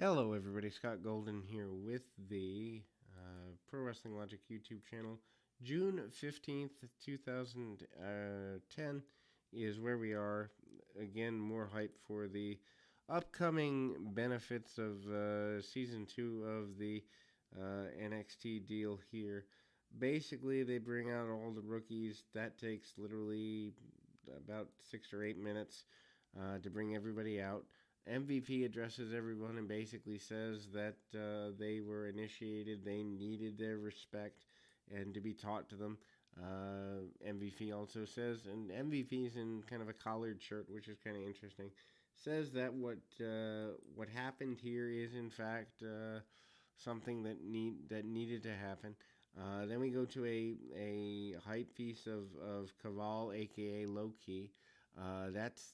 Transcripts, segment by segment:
Hello, everybody. Scott Golden here with the Pro Wrestling Logic YouTube channel. June 15th, 2010 is where we are. Again, more hype for the upcoming benefits of Season 2 of the NXT deal here. Basically, they bring out all the rookies. That takes literally about 6 or 8 minutes to bring everybody out. MVP addresses everyone and basically says that they were initiated, they needed their respect and to be taught to them. MVP also says, and MVP is in kind of a collared shirt, which is kind of interesting. Says that what happened here is in fact something that needed to happen. Then we go to a hype piece of Kaval, aka Low Key. That's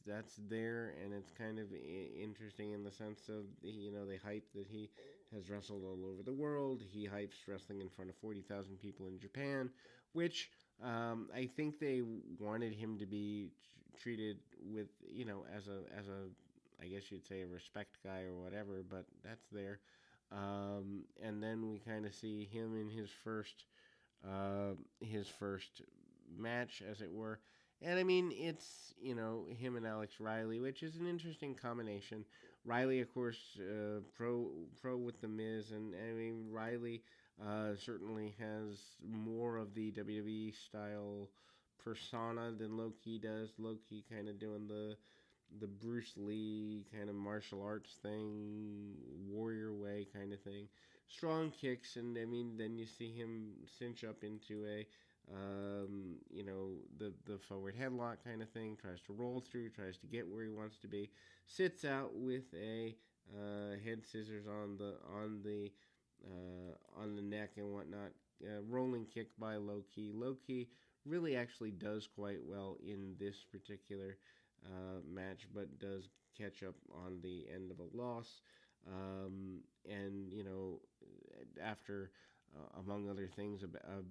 there, and it's kind of interesting in the sense of they hype that he has wrestled all over the world. He hypes wrestling in front of 40,000 people in Japan, which I think they wanted him to be treated with as a I guess you'd say a respect guy or whatever, but that's there. And then we kind of see him in his first match, as it were. And I mean, it's him and Alex Riley, which is an interesting combination. Riley, of course, pro with the Miz, and I mean Riley certainly has more of the WWE style persona than Loki does. Loki kind of doing the Bruce Lee kind of martial arts thing, warrior way kind of thing. Strong kicks, and I mean, then you see him cinch up into the forward headlock kind of thing. Tries to roll through, tries to get where he wants to be. Sits out with a head scissors on the neck and whatnot. Rolling kick by Loki. Loki really actually does quite well in this particular match, but does catch up on the end of a loss. And after among other things, a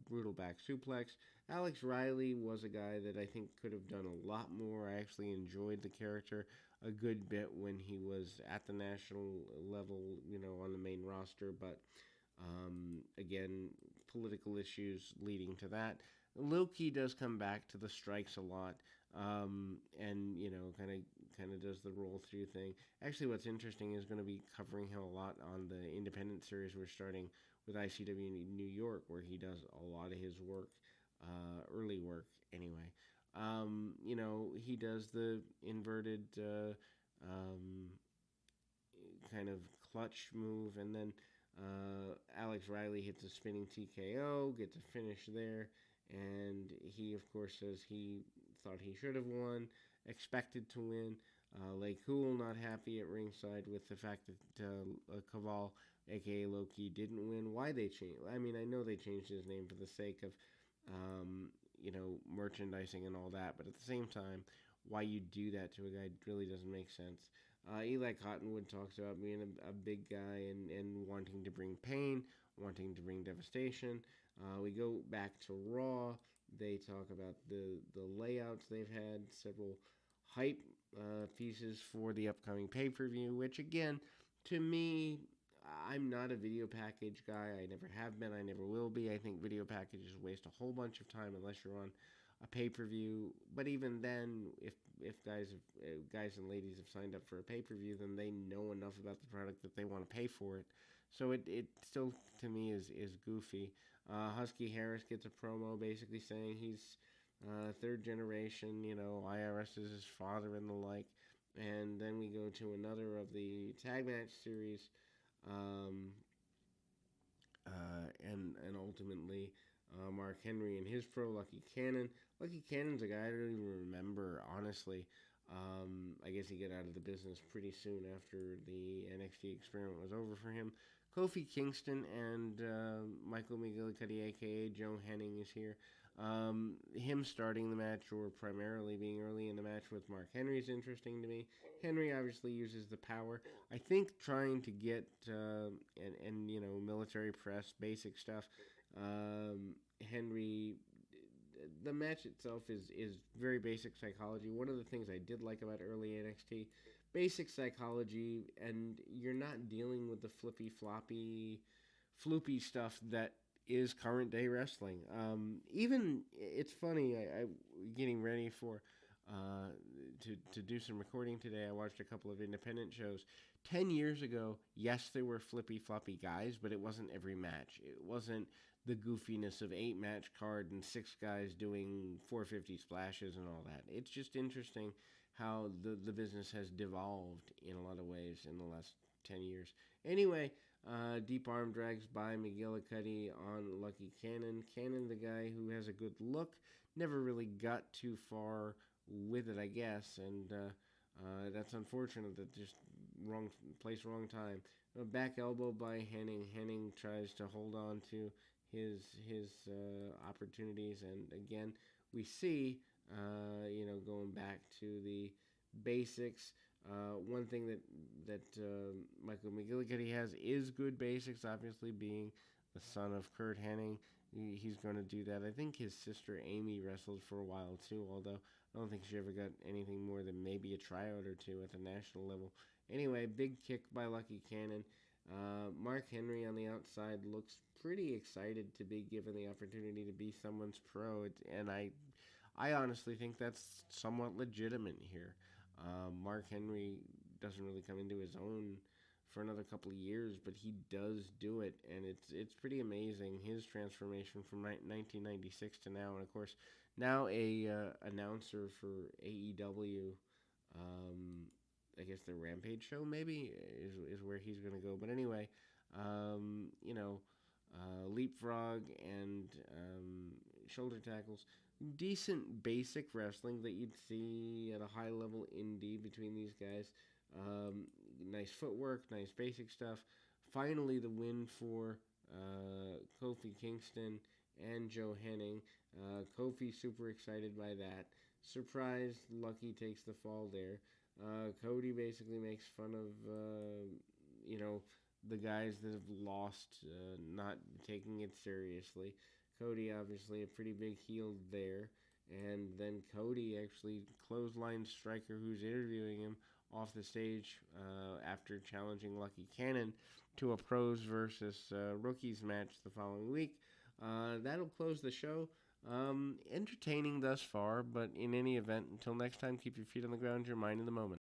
brutal back suplex. Alex Riley was a guy that I think could have done a lot more. I actually enjoyed the character a good bit when he was at the national level, on the main roster, but again, political issues leading to that. Loki does come back to the strikes a lot, and kind of does the roll through thing. Actually, what's interesting is going to be covering him a lot on the independent series we're starting with ICW in New York, where he does a lot of his work, early work anyway. He does the inverted kind of clutch move, and then Alex Riley hits a spinning TKO, gets a finish there, and he, of course, says he thought he should have won, expected to win. Lay Cool not happy at ringside with the fact that Kaval, aka Loki, didn't win. Why they changed? I mean, I know they changed his name for the sake of, merchandising and all that, but at the same time, why you do that to a guy really doesn't make sense. Eli Cottonwood talks about being a big guy and wanting to bring pain, wanting to bring devastation. We go back to Raw. They talk about the layouts they've had, several hype pieces for the upcoming pay per view, which again, to me, I'm not a video package guy. I never have been. I never will be. I think video packages waste a whole bunch of time unless you're on a pay per view. But even then, if guys and ladies have signed up for a pay per view, then they know enough about the product that they want to pay for it. So it still to me is goofy. Husky Harris gets a promo basically saying he's third generation. IRS is his father and the like. And then we go to another of the tag match series, um, and ultimately Mark Henry and his pro Lucky Cannon. Lucky Cannon's a guy I don't even remember, honestly. I guess he got out of the business pretty soon after the NXT experiment was over for him. Kofi Kingston and Michael McGillicuddy, aka Joe Henning, is here. Him starting the match or primarily being early in the match with Mark Henry is interesting to me. Henry obviously uses the power. I think trying to get and military press basic stuff. Henry, the match itself is very basic psychology. One of the things I did like about early NXT basic psychology, and you're not dealing with the flippy floppy, floopy stuff that is current day wrestling. Even it's funny. I getting ready for uh, to do some recording today. I watched a couple of independent shows. 10 years ago, yes, there were flippy floppy guys, but it wasn't every match. It wasn't the goofiness of 8 match card and 6 guys doing 450 splashes and all that. It's just interesting how the business has devolved in a lot of ways in the last 10 years. Anyway, deep arm drags by McGillicuddy on Lucky Cannon. Cannon, the guy who has a good look, never really got too far with it, I guess, and that's unfortunate. That just wrong place, wrong time. A back elbow by Henning. Henning tries to hold on to his opportunities, and again, we see going back to the basics. One thing that Michael McGillicuddy has is good basics. Obviously, being the son of Kurt Hennig, he's going to do that. I think his sister Amy wrestled for a while too, although I don't think she ever got anything more than maybe a tryout or two at the national level. Anyway, big kick by Lucky Cannon. Mark Henry on the outside looks pretty excited to be given the opportunity to be someone's pro, and I honestly think that's somewhat legitimate here. Mark Henry doesn't really come into his own for another couple of years, but he does do it, and it's pretty amazing his transformation from 1996 to now, and of course now a announcer for AEW. I guess the Rampage show maybe is where he's going to go. But anyway, leapfrog and shoulder tackles. Decent basic wrestling that you'd see at a high level indie between these guys. Nice footwork, nice basic stuff. Finally, the win for Kofi Kingston and Joe Henning. Kofi super excited by that. Surprised Lucky takes the fall there. Cody basically makes fun of, the guys that have lost, not taking it seriously. Cody, obviously, a pretty big heel there. And then Cody actually clothesline Striker, who's interviewing him, off the stage after challenging Lucky Cannon to a pros versus rookies match the following week. That'll close the show. Entertaining thus far, but in any event, until next time, keep your feet on the ground, your mind in the moment.